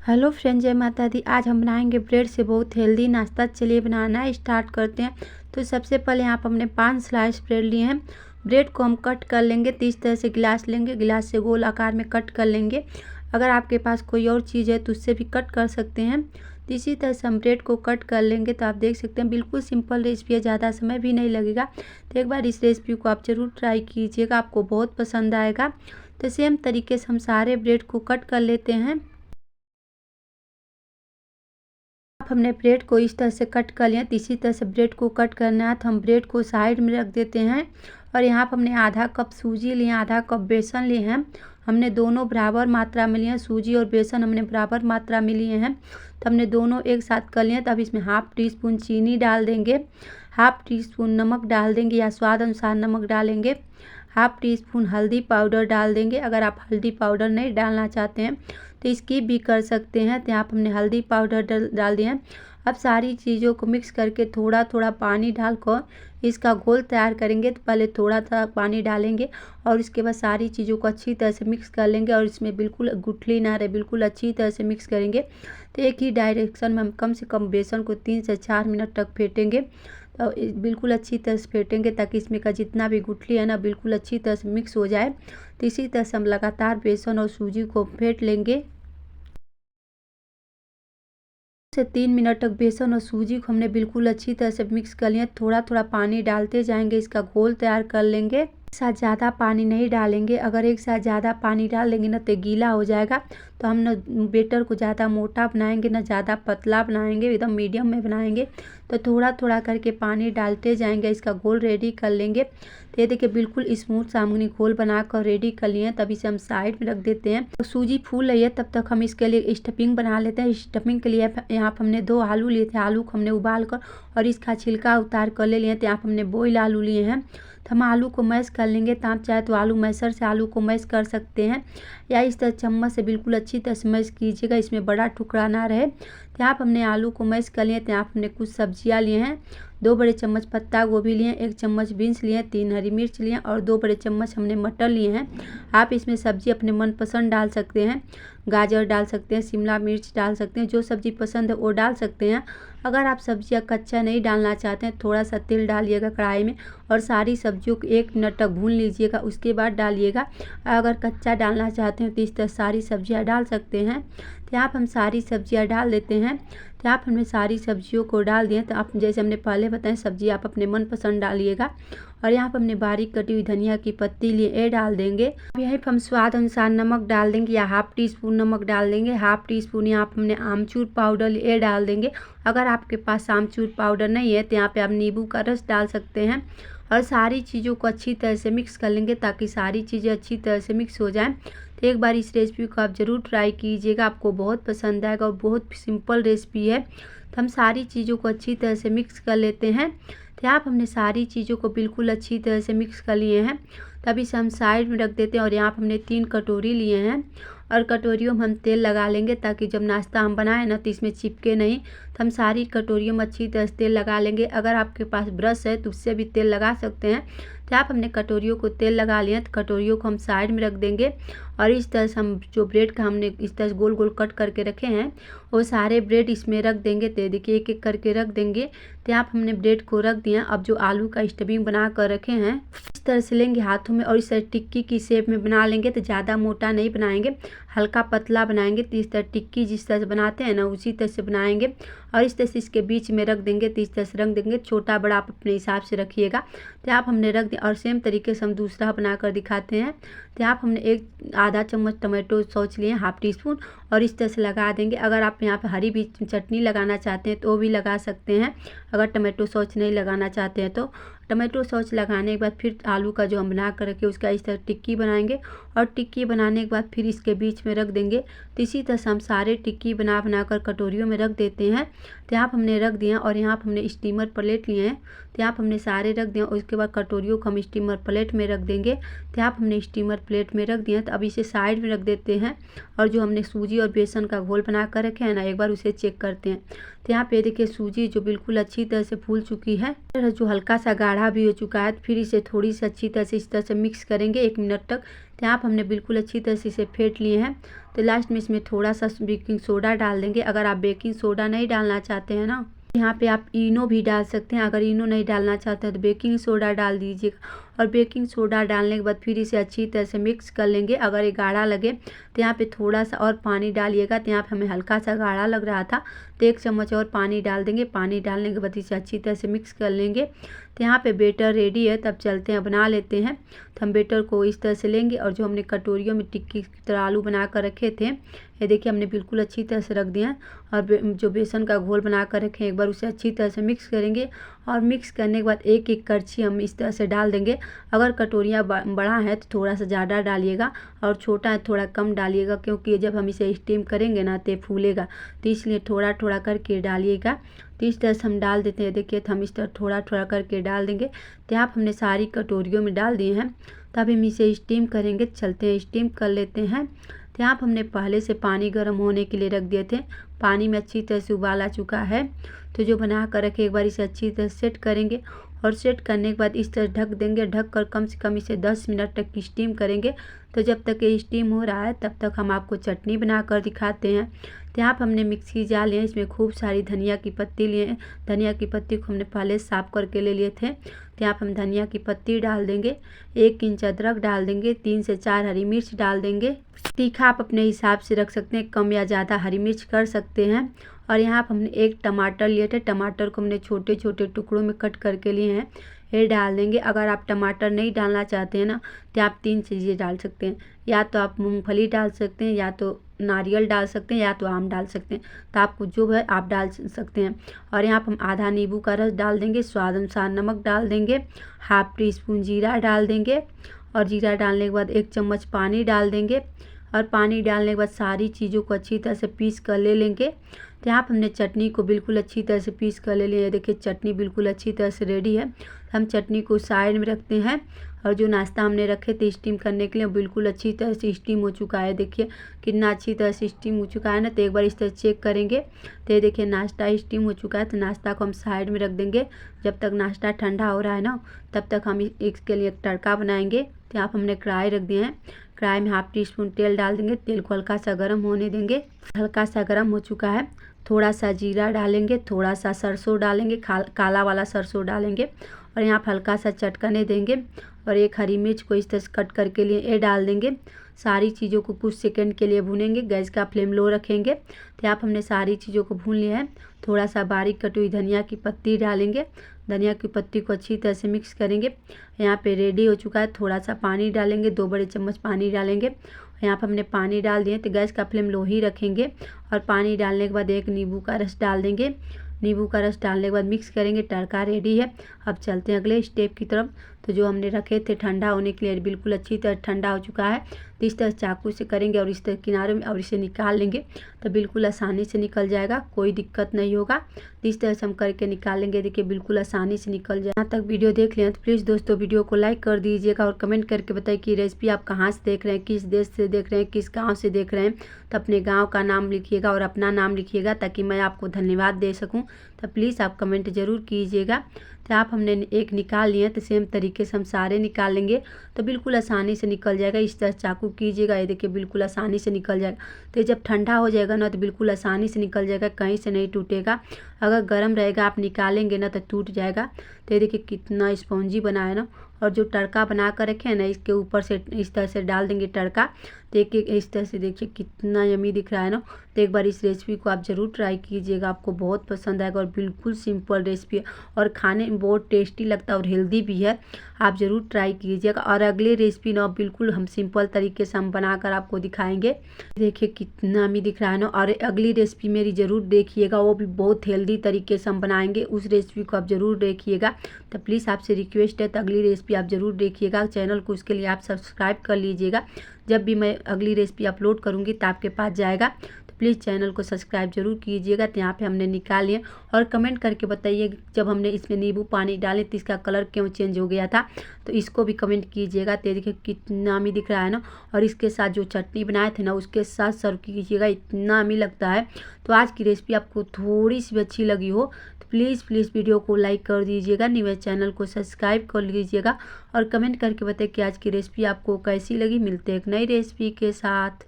Hello friend, जय माता दी। आज हम बनाएंगे ब्रेड से बहुत हेल्दी नाश्ता। चलिए बनाना स्टार्ट करते हैं। तो सबसे पहले यहाँ पर हमने 5 स्लाइस ब्रेड लिए हैं। ब्रेड को हम कट कर लेंगे। तो इस तरह से गिलास लेंगे, गिलास से गोल आकार में कट कर लेंगे। अगर आपके पास कोई और चीज़ है तो उससे भी कट कर सकते हैं। तो इसी तरह से हम ब्रेड को कट कर लेंगे। तो आप देख सकते हैं बिल्कुल सिंपल रेसिपी है, ज़्यादा समय भी नहीं लगेगा। तो एक बार इस रेसिपी को आप ज़रूर ट्राई कीजिएगा, आपको बहुत पसंद आएगा। तो सेम तरीके से हम सारे ब्रेड को कट कर लेते हैं। हमने ब्रेड को इस तरह से कट कर लिया। तो इसी तरह से ब्रेड को कट करना है। तो हम ब्रेड को साइड में रख देते हैं। और यहाँ पर हमने आधा कप सूजी लिए, आधा कप बेसन लिए हैं। हमने दोनों बराबर मात्रा में लिए हैं। सूजी और बेसन हमने बराबर मात्रा में लिए हैं। तो हमने दोनों एक साथ कर लिए। तो अब इसमें हाफ टी स्पून चीनी डाल देंगे, हाफ टी स्पून नमक डाल देंगे या स्वाद अनुसार नमक डालेंगे, हाफ टी स्पून हल्दी पाउडर डाल देंगे। अगर आप हल्दी पाउडर नहीं डालना चाहते हैं तो स्किप भी कर सकते हैं। तो यहाँ पर हमने हल्दी पाउडर डाल दिया है। अब सारी चीज़ों को मिक्स करके थोड़ा थोड़ा पानी डालकर इसका घोल तैयार करेंगे। तो पहले थोड़ा थोड़ा पानी डालेंगे और इसके बाद सारी चीज़ों को अच्छी तरह से मिक्स कर लेंगे। और इसमें बिल्कुल गुठली ना रहे, बिल्कुल अच्छी तरह से मिक्स करेंगे। तो एक ही डायरेक्शन में हम कम से कम बेसन को 3 से 4 मिनट तक फेंटेंगे। तो बिल्कुल अच्छी तरह से फेंटेंगे ताकि इसमें का जितना भी गुठली है ना बिल्कुल अच्छी तरह से मिक्स हो जाए। तो इसी तरह से हम लगातार बेसन और सूजी को फेंट लेंगे। से 3 मिनट तक बेसन और सूजी को हमने बिल्कुल अच्छी तरह से मिक्स कर लिया। थोड़ा थोड़ा पानी डालते जाएंगे, इसका घोल तैयार कर लेंगे। एक साथ ज़्यादा पानी नहीं डालेंगे। अगर एक साथ ज़्यादा पानी डाल देंगे ना तो गीला हो जाएगा। तो हम न बेटर को ज़्यादा मोटा बनाएंगे ना ज़्यादा पतला बनाएंगे, एकदम मीडियम में बनाएंगे। तो थोड़ा थोड़ा करके पानी डालते जाएंगे, इसका घोल रेडी कर लेंगे। तो ये देखिए बिल्कुल स्मूथ सामग्री घोल बनाकर रेडी कर लिए। तब इसे हम साइड में रख देते हैं। तो सूजी फूल रही है, तब तक हम इसके लिए स्टफिंग बना लेते हैं। स्टफिंग के लिए यहाँ पर हमने 2 आलू लिए थे। आलू को हमने उबाल कर और इसका छिलका उतार कर ले लिए। तो यहाँ पर हमने बॉयल आलू लिए हैं। तो हम आलू को मैश कर लेंगे। तो आप चाहे तो आलू मैशर से आलू को मैश कर सकते हैं या इस तरह चम्मच से बिल्कुल अच्छी तरह से मैश कीजिएगा, इसमें बड़ा टुकड़ा ना रहे। तो यहाँ पर हमने आलू को मैश कर लिए। तो यहाँ पर हमने कुछ सब्जियाँ लिए हैं। 2 बड़े चम्मच पत्ता गोभी लिए, 1 चम्मच बीन्स लिए, 3 हरी मिर्च लिए और 2 बड़े चम्मच हमने मटर लिए हैं। आप इसमें सब्जी अपने मनपसंद डाल सकते हैं। गाजर डाल सकते हैं, शिमला मिर्च डाल सकते हैं, जो सब्जी पसंद है वो डाल सकते हैं। अगर आप सब्जियां कच्चा नहीं डालना चाहते हैं थोड़ा सा तेल डालिएगा कढ़ाई में और सारी सब्जियों को 1 मिनट तक भून लीजिएगा, उसके बाद डालिएगा। अगर कच्चा डालना चाहते हैं तो इस तरह सारी सब्जियां डाल सकते हैं। तो यहाँ पर हम सारी सब्जियां डाल देते हैं। तो यहाँ पर हमने सारी सब्जियों को डाल दिए। तो आप जैसे हमने पहले बताया सब्जी आप अपने मनपसंद डालिएगा। और यहाँ पर हमने बारीक कटी हुई धनिया की पत्ती लिए, ये डाल देंगे। अब यहीं पर हम स्वाद अनुसार नमक डाल देंगे या हाफ टी स्पून नमक डाल देंगे। हाफ टी स्पून यहाँ पर हमने आमचूर पाउडर ये डाल देंगे। अगर आपके पास आमचूर पाउडर नहीं है तो यहाँ पे आप नींबू का रस डाल सकते हैं। और सारी चीज़ों को अच्छी तरह से मिक्स कर लेंगे ताकि सारी चीज़ें अच्छी तरह से मिक्स हो जाएं। तो एक बार इस रेसिपी को आप ज़रूर ट्राई कीजिएगा, आपको बहुत पसंद आएगा और बहुत सिंपल रेसिपी है। तो हम सारी चीज़ों को अच्छी तरह से मिक्स कर लेते हैं। तो यहाँ पर हमने सारी चीज़ों को बिल्कुल अच्छी तरह से मिक्स कर लिए हैं। तब इसे हम साइड में रख देते हैं। और यहाँ पर हमने 3 कटोरी लिए हैं और कटोरियों में हम तेल लगा लेंगे ताकि जब नाश्ता हम बनाएं ना तो इसमें चिपके नहीं। तो हम सारी कटोरियों में अच्छी तरह से तेल लगा लेंगे। अगर आपके पास ब्रश है तो उससे भी तेल लगा सकते हैं। तो आप हमने कटोरियों को तेल लगा लिया। तो कटोरियों को हम साइड में रख देंगे और इस तरह से हम जो ब्रेड का हमने इस तरह से गोल गोल कट करके रखे हैं वो सारे ब्रेड इसमें रख देंगे। तो देखिए एक एक करके रख देंगे। तो यहाँ हमने ब्रेड को रख दिया। अब जो आलू का स्टफिंग बना कर रखे हैं इस तरह से लेंगे हाथों में और इस तरह टिक्की की शेप में बना लेंगे। तो ज़्यादा मोटा नहीं बनाएंगे, हल्का पतला बनाएंगे। तो इस तरह टिक्की जिस तरह से बनाते हैं ना उसी तरह से बनाएंगे और इस तरह से इसके बीच में रख देंगे। तो इस तरह से रख देंगे, छोटा बड़ा आप अपने हिसाब से रखिएगा। तो आप हमने रख दिया और सेम तरीके से हम दूसरा बनाकर दिखाते हैं। तो आप हमने एक आधा चम्मच टमाटो सॉस लिए, हाफ टी स्पून, और इस तरह से लगा देंगे। अगर आप यहाँ पे हरी भी चटनी लगाना चाहते हैं तो वो भी लगा सकते हैं। अगर टमाटो सॉस नहीं लगाना चाहते हैं तो टमाटो सॉस लगाने के बाद फिर आलू का जो हम बना कर रखे उसका इस तरह टिक्की बनाएंगे और टिक्की बनाने के बाद फिर इसके बीच में रख देंगे। तो इसी तरह से हम सारे टिक्की बना कर कटोरियों में रख देते हैं। तो यहाँ पर हमने रख दिया और यहाँ पर हमने स्टीमर प्लेट लिए हैं। तो यहाँ पर हमने सारे रख दिया। उसके बाद कटोरियों को हम स्टीमर प्लेट में रख देंगे। तो यहाँ पर हमने स्टीमर प्लेट में रख दिया। तो अब इसे साइड में रख देते हैं और जो हमने सूजी और बेसन का घोल बना कर रखे हैं ना एक बार उसे चेक करते हैं। तो यहाँ पे देखिए सूजी जो बिल्कुल अच्छी तरह से फूल चुकी है, जो हल्का सा गाढ़ा भी हो चुका है। फिर इसे थोड़ी सी अच्छी तरह से इस तरह से मिक्स करेंगे 1 मिनट तक। तो यहाँ पर हमने बिल्कुल अच्छी तरह से इसे फेंट लिए हैं। तो लास्ट में इसमें थोड़ा सा बेकिंग सोडा डाल देंगे। अगर आप बेकिंग सोडा नहीं डालना चाहते हैं ना, यहाँ पे आप इनो भी डाल सकते हैं। अगर इनो नहीं डालना चाहते हैं तो बेकिंग सोडा डाल दीजिएगा। और बेकिंग सोडा डालने के बाद फिर इसे अच्छी तरह से मिक्स कर लेंगे। अगर ये गाढ़ा लगे तो यहाँ पे थोड़ा सा और पानी डालिएगा। तो यहाँ पे हमें हल्का सा गाढ़ा लग रहा था तो 1 चम्मच और पानी डाल देंगे। पानी डालने के बाद इसे अच्छी तरह से मिक्स कर लेंगे। तो यहाँ पे बेटर रेडी है। तब चलते हैं बना लेते हैं। तो हम बेटर को इस तरह से लेंगे और जो हमने कटोरियों में टिक्की की तरह आलू बना कर रखे थे, ये देखिए हमने बिल्कुल अच्छी तरह से रख दिया है। और जो बेसन का घोल बना कर रखे हैं, एक बार उसे अच्छी तरह से मिक्स करेंगे। और मिक्स करने के बाद एक एक करछी हम इस तरह से डाल देंगे। अगर कटोरियाँ बड़ा है तो थोड़ा सा ज़्यादा डालिएगा और छोटा है थोड़ा कम डालिएगा, क्योंकि जब हम इसे स्टीम करेंगे ना तो फूलेगा, तो इसलिए थोड़ा थोड़ा करके डालिएगा। तो इस तरह से हम डाल देते हैं। देखिए तो हम इस तरह थोड़ा थोड़ा करके डाल देंगे। तो आप हमने सारी कटोरियों में डाल दिए हैं। तब हम इसे स्टीम करेंगे। चलते हैं स्टीम कर लेते हैं। तो यहाँ पर हमने पहले से पानी गर्म होने के लिए रख दिए थे। पानी में अच्छी तरह से उबाल आ चुका है। तो जो बना कर रखे एक बार इसे अच्छी तरह सेट करेंगे। और सेट करने के बाद इस तरह ढक देंगे। ढक कर कम से कम इसे 10 मिनट तक स्टीम करेंगे। तो जब तक ये स्टीम हो रहा है तब तक हम आपको चटनी बना कर दिखाते हैं। तो यहाँ पर हमने मिक्सी जार लिया, इसमें खूब सारी धनिया की पत्ती लिए हैं। धनिया की पत्ती को हमने पहले साफ करके ले लिए थे। तो यहाँ पर हम धनिया की पत्ती डाल देंगे। 1 इंच अदरक डाल देंगे। 3 से 4 हरी मिर्च डाल देंगे। तीखा आप अपने हिसाब से रख सकते हैं, कम या ज़्यादा हरी मिर्च कर सकते हैं। और यहाँ पर हमने 1 टमाटर लिए थे। टमाटर को हमने छोटे छोटे टुकड़ों में कट करके लिए हैं, ये डाल देंगे। अगर आप टमाटर नहीं डालना चाहते हैं ना तो आप 3 चीज़ें डाल सकते हैं। या तो आप मूंगफली डाल सकते हैं, या तो नारियल डाल सकते हैं, या तो आम डाल सकते हैं। तो आपको जो है आप डाल सकते हैं। और यहाँ पर हम आधा नींबू का रस डाल देंगे। स्वाद अनुसार नमक डाल देंगे। हाफ टी स्पून जीरा डाल देंगे। और जीरा डालने के बाद 1 चम्मच पानी डाल देंगे। और पानी डालने के बाद सारी चीज़ों को अच्छी तरह से पीस कर ले लेंगे। तो यहाँ पर हमने चटनी को बिल्कुल अच्छी तरह से पीस कर ले लिया है। देखिए चटनी बिल्कुल अच्छी तरह से रेडी है। हम चटनी को साइड में रखते हैं। और जो नाश्ता हमने रखे थे स्टीम करने के लिए, बिल्कुल अच्छी तरह से स्टीम हो चुका है। देखिए कितना अच्छी तरह से स्टीम हो चुका है ना। तो एक बार इस तरह चेक करेंगे। तो ये देखिए नाश्ता स्टीम हो चुका है। तो नाश्ता को हम साइड में रख देंगे। जब तक नाश्ता ठंडा हो रहा है ना, तब तक हम इसके लिए तड़का बनाएंगे। तो यहाँ पर हमने कढ़ाई रख दिए हैं। कढ़ाई में हाफ टी स्पून तेल डाल देंगे। तेल को हल्का सा गर्म होने देंगे। हल्का सा गर्म हो चुका है। थोड़ा सा जीरा डालेंगे। थोड़ा सा सरसों डालेंगे, काला वाला सरसों डालेंगे। और यहाँ पर हल्का सा चटकने देंगे। और 1 हरी मिर्च को इस तरह से कट करके लिए ये डाल देंगे। सारी चीज़ों को कुछ सेकंड के लिए भूनेंगे। गैस का फ्लेम लो रखेंगे। तो यहाँ पर हमने सारी चीज़ों को भून लिया है। थोड़ा सा बारीक कटी हुई धनिया की पत्ती डालेंगे। धनिया की पत्ती को अच्छी तरह से मिक्स करेंगे। यहाँ पे रेडी हो चुका है। थोड़ा सा पानी डालेंगे, 2 बड़े चम्मच पानी डालेंगे। यहाँ पर हमने पानी डाल दिए। तो गैस का फ्लेम लो ही रखेंगे। और पानी डालने के बाद 1 नींबू का रस डाल देंगे। नींबू का रस डालने के बाद मिक्स करेंगे। तड़का रेडी है। अब चलते हैं अगले स्टेप की तरफ। तो जो हमने रखे थे ठंडा होने के लिए, बिल्कुल अच्छी तरह ठंडा हो चुका है। तो इस तरह चाकू से करेंगे और इस तरह किनारे में, और इसे निकाल लेंगे। तो बिल्कुल आसानी से निकल जाएगा, कोई दिक्कत नहीं होगा। तो इस तरह से हम करके निकालेंगे। देखिए बिल्कुल आसानी से निकल जाए। यहाँ तक वीडियो देख लें तो प्लीज़ दोस्तों वीडियो को लाइक कर दीजिएगा। और कमेंट करके बताइए कि रेसिपी आप कहाँ से देख रहे हैं, किस देश से देख रहे हैं, किस गाँव से देख रहे हैं। तो अपने गाँव का नाम लिखिएगा और अपना नाम लिखिएगा, ताकि मैं आपको धन्यवाद दे सकूँ। तो प्लीज़ आप कमेंट ज़रूर कीजिएगा। तो आप हमने एक निकाल लिए, तो सेम तरीके से हम सारे निकाल लेंगे। तो बिल्कुल आसानी से निकल जाएगा। इस तरह चाकू कीजिएगा, ये देखिए बिल्कुल आसानी से निकल जाएगा। तो जब ठंडा हो जाएगा ना तो बिल्कुल आसानी से निकल जाएगा, कहीं से नहीं टूटेगा। अगर गर्म रहेगा आप निकालेंगे ना तो टूट जाएगा। तो ये देखिए कितना स्पॉन्जी बना है ना। और जो तड़का बना कर रखे हैं ना, इसके ऊपर से इस तरह से डाल देंगे तड़का। तो एक इस तरह से देखिए कितना यमी दिख रहा है ना। तो एक बार इस रेसिपी को आप ज़रूर ट्राई कीजिएगा, आपको बहुत पसंद आएगा। और बिल्कुल सिंपल रेसिपी है और खाने में बहुत टेस्टी लगता है और हेल्दी भी है। आप ज़रूर ट्राई कीजिएगा। और अगली रेसिपी ना बिल्कुल हम सिंपल तरीके से हम बनाकर आपको दिखाएंगे। देखिए कितना यमी दिख रहा है ना। और अगली रेसिपी मेरी ज़रूर देखिएगा, वो भी बहुत हेल्दी तरीके से हम बनाएंगे। उस रेसिपी को आप ज़रूर देखिएगा। तो प्लीज़ आपसे रिक्वेस्ट है, तो अगली रेसिपी आप ज़रूर देखिएगा। चैनल को उसके लिए आप सब्सक्राइब कर लीजिएगा। जब भी मैं अगली रेसिपी अपलोड करूँगी तो आपके पास जाएगा। तो तो प्लीज़ चैनल को सब्सक्राइब जरूर कीजिएगा। तो यहाँ पे हमने निकाल लिए और कमेंट करके बताइए जब हमने इसमें नींबू पानी डाले तो इसका कलर क्यों चेंज हो गया था, तो इसको भी कमेंट कीजिएगा। तो देखिए कितना अमी दिख रहा है ना, और इसके साथ जो चटनी बनाए थे ना उसके साथ सर्व कीजिएगा, इतना अमी लगता है। तो आज की रेसिपी आपको थोड़ी सी भी अच्छी लगी हो तो प्लीज़ वीडियो को लाइक कर दीजिएगा, मेरे चैनल को सब्सक्राइब कर लीजिएगा और कमेंट करके बताइए कि आज की रेसिपी आपको कैसी लगी। मिलते हैं एक नई रेसिपी के साथ।